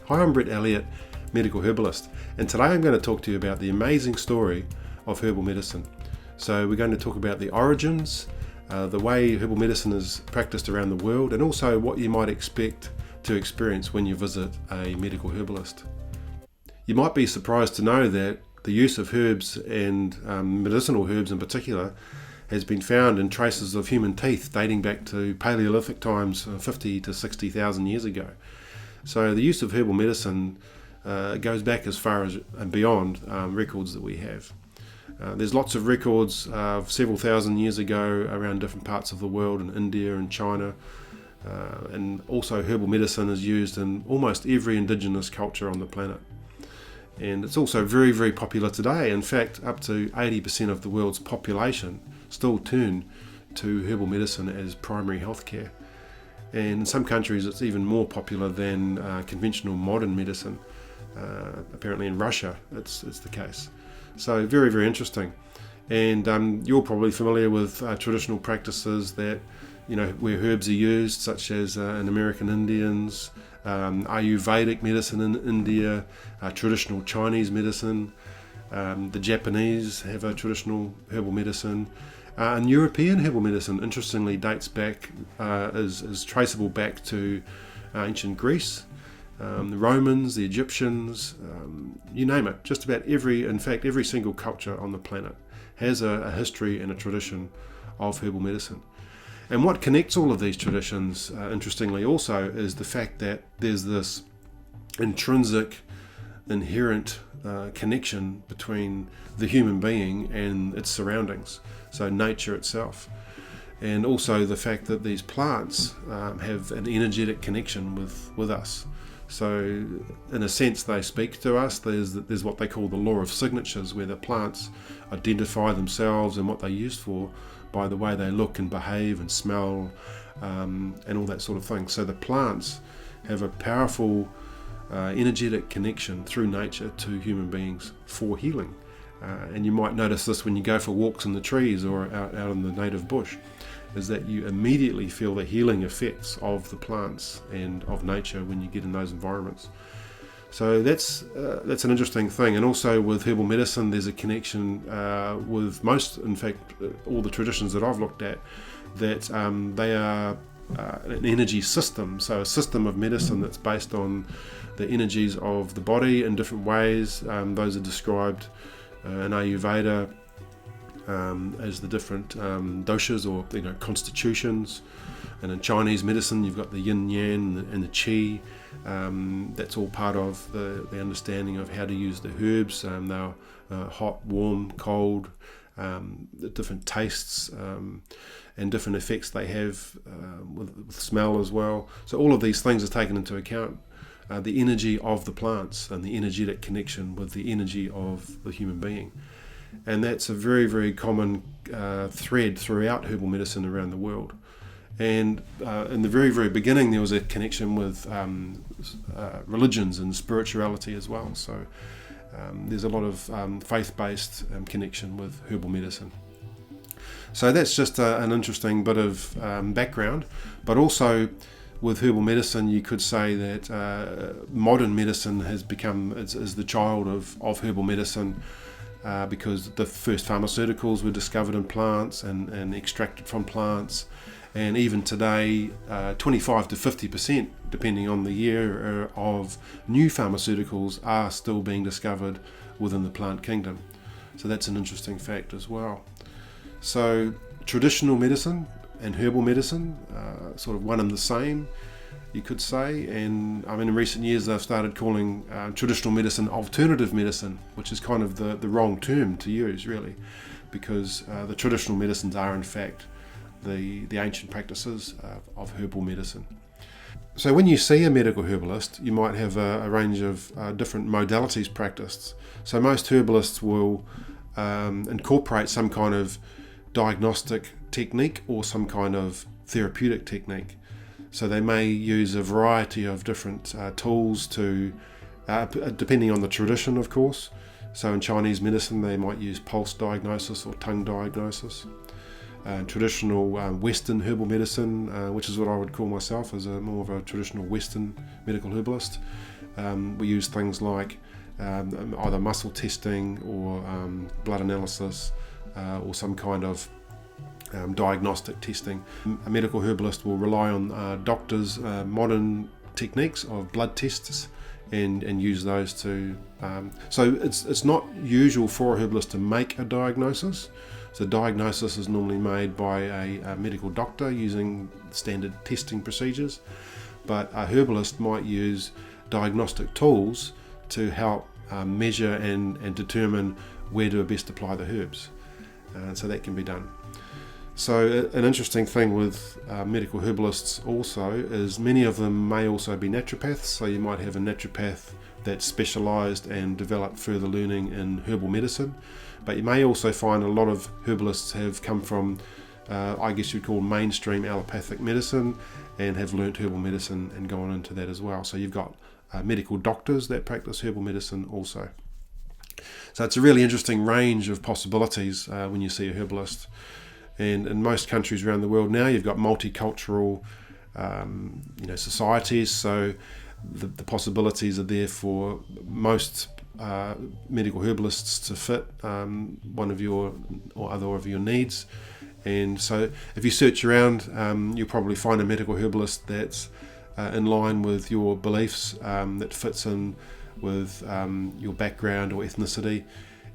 Hi, I'm Brett Elliott, medical herbalist, and today I'm going to talk to you about the amazing story of herbal medicine. So we're going to talk about the origins, the way herbal medicine is practiced around the world, and also what you might expect to experience when you visit a medical herbalist. You might be surprised to know that the use of herbs and medicinal herbs in particular has been found in traces of human teeth dating back to Paleolithic times, 50 to 60,000 years ago. So the use of herbal medicine goes back as far as and beyond records that we have. There's lots of records of several thousand years ago around different parts of the world, in India and China, and also herbal medicine is used in almost every indigenous culture on the planet. And it's also very, very popular today. In fact, up to 80% of the world's population still turn to herbal medicine as primary healthcare. And in some countries it's even more popular than conventional modern medicine. Apparently in Russia it's the case. So very, very interesting. And you're probably familiar with traditional practices that, where herbs are used, such as in American Indians, Ayurvedic medicine in India, traditional Chinese medicine. The Japanese have a traditional herbal medicine. And European herbal medicine, interestingly, dates back, is traceable back to ancient Greece, the Romans, the Egyptians, you name it. Just about every single culture on the planet has a history and a tradition of herbal medicine. And what connects all of these traditions, interestingly also, is the fact that there's this intrinsic, inherent connection between the human being and its surroundings, so nature itself. And also the fact that these plants have an energetic connection with us. So in a sense they speak to us. There's what they call the law of signatures, where the plants identify themselves and what they're used for by the way they look and behave and smell, and all that sort of thing. So the plants have a powerful energetic connection through nature to human beings for healing. And you might notice this when you go for walks in the trees or out in the native bush, is that you immediately feel the healing effects of the plants and of nature when you get in those environments. So that's an interesting thing. And also with herbal medicine, there's a connection with most, in fact, all the traditions that I've looked at, that they are an energy system. So a system of medicine that's based on the energies of the body in different ways. Those are described in Ayurveda as the different doshas, or constitutions. And in Chinese medicine you've got the yin yang and the qi. That's all part of the understanding of how to use the herbs. They're hot, warm, cold, the different tastes and different effects they have with smell as well. So all of these things are taken into account. The energy of the plants and the energetic connection with the energy of the human being. And that's a very, very common thread throughout herbal medicine around the world. And in the very, very beginning there was a connection with religions and spirituality as well. So there's a lot of faith-based connection with herbal medicine. So that's just an interesting bit of background. But also with herbal medicine, you could say that modern medicine has become is the child of herbal medicine, because the first pharmaceuticals were discovered in plants and extracted from plants. And even today, 25 to 50%, depending on the year, of new pharmaceuticals are still being discovered within the plant kingdom. So that's an interesting fact as well. So traditional medicine and herbal medicine, sort of one and the same, you could say. And in recent years they've started calling traditional medicine alternative medicine, which is kind of the wrong term to use, really, because the traditional medicines are in fact the ancient practices of herbal medicine. So when you see a medical herbalist, you might have a range of different modalities practiced. So most herbalists will incorporate some kind of diagnostic technique or some kind of therapeutic technique. So they may use a variety of different tools to, depending on the tradition, of course. So in Chinese medicine they might use pulse diagnosis or tongue diagnosis. Traditional Western herbal medicine, which is what I would call myself, as more of a traditional Western medical herbalist, We use things like either muscle testing or blood analysis or some kind of diagnostic testing. A medical herbalist will rely on doctors' modern techniques of blood tests and use those to... So it's not usual for a herbalist to make a diagnosis. So diagnosis is normally made by a medical doctor using standard testing procedures, but a herbalist might use diagnostic tools to help measure and determine where to best apply the herbs. So that can be done. So an interesting thing with medical herbalists also is many of them may also be naturopaths. So you might have a naturopath that's specialised and developed further learning in herbal medicine. But you may also find a lot of herbalists have come from, I guess you'd call mainstream allopathic medicine, and have learnt herbal medicine and gone into that as well. So you've got medical doctors that practice herbal medicine also. So it's a really interesting range of possibilities when you see a herbalist. And in most countries around the world now, you've got multicultural societies, so the possibilities are there for most medical herbalists to fit one of your or other of your needs. And so if you search around, you'll probably find a medical herbalist that's in line with your beliefs, that fits in with your background or ethnicity.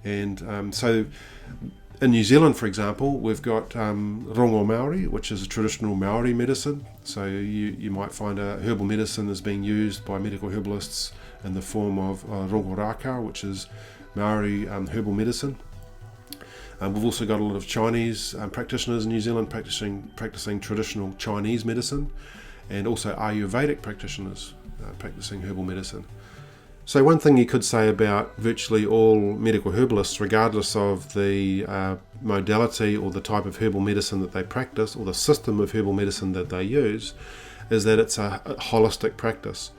And so in New Zealand, for example, we've got Rongoā Māori, which is a traditional Maori medicine. So you might find a herbal medicine is being used by medical herbalists in the form of Rongoā, which is Maori herbal medicine. We've also got a lot of Chinese practitioners in New Zealand practicing traditional Chinese medicine, and also Ayurvedic practitioners practicing herbal medicine. So one thing you could say about virtually all medical herbalists, regardless of the modality or the type of herbal medicine that they practice or the system of herbal medicine that they use, is that it's a holistic practice.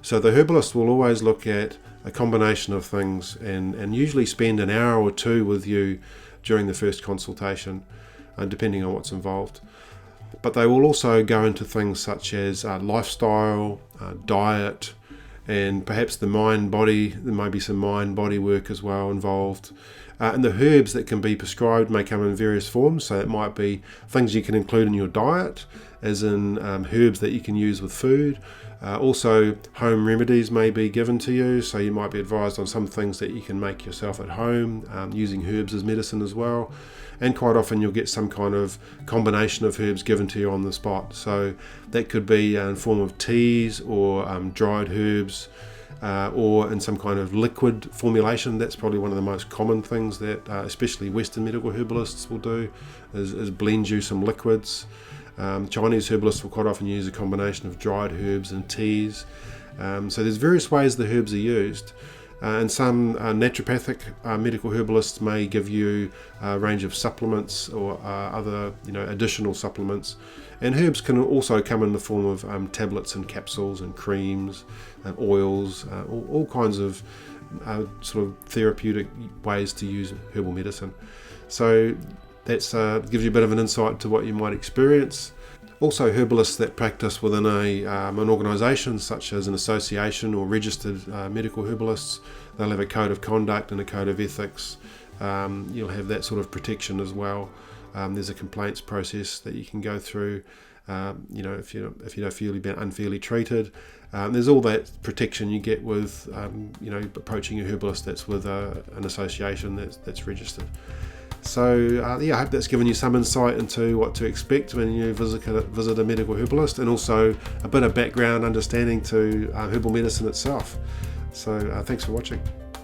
So the herbalist will always look at a combination of things and usually spend an hour or two with you during the first consultation, depending on what's involved. But they will also go into things such as lifestyle, diet, and perhaps the mind-body. There may be some mind-body work as well involved. And the herbs that can be prescribed may come in various forms. So it might be things you can include in your diet, as in herbs that you can use with food. Also, home remedies may be given to you. So you might be advised on some things that you can make yourself at home, using herbs as medicine as well. And quite often you'll get some kind of combination of herbs given to you on the spot. So that could be in form of teas or dried herbs, or in some kind of liquid formulation. That's probably one of the most common things that especially Western medical herbalists will do, is blend you some liquids. Chinese herbalists will quite often use a combination of dried herbs and teas. So there's various ways the herbs are used. And some naturopathic medical herbalists may give you a range of supplements or other additional supplements. And herbs can also come in the form of tablets and capsules and creams and oils, all kinds of sort of therapeutic ways to use herbal medicine. So that gives you a bit of an insight to what you might experience. Also, herbalists that practice within an organisation, such as an association or registered medical herbalists, they'll have a code of conduct and a code of ethics. You'll have that sort of protection as well. There's a complaints process that you can go through. If you don't feel you've been unfairly treated, there's all that protection you get with approaching a herbalist that's with an association that's registered. So I hope that's given you some insight into what to expect when you visit a medical herbalist, and also a bit of background understanding to herbal medicine itself. So thanks for watching.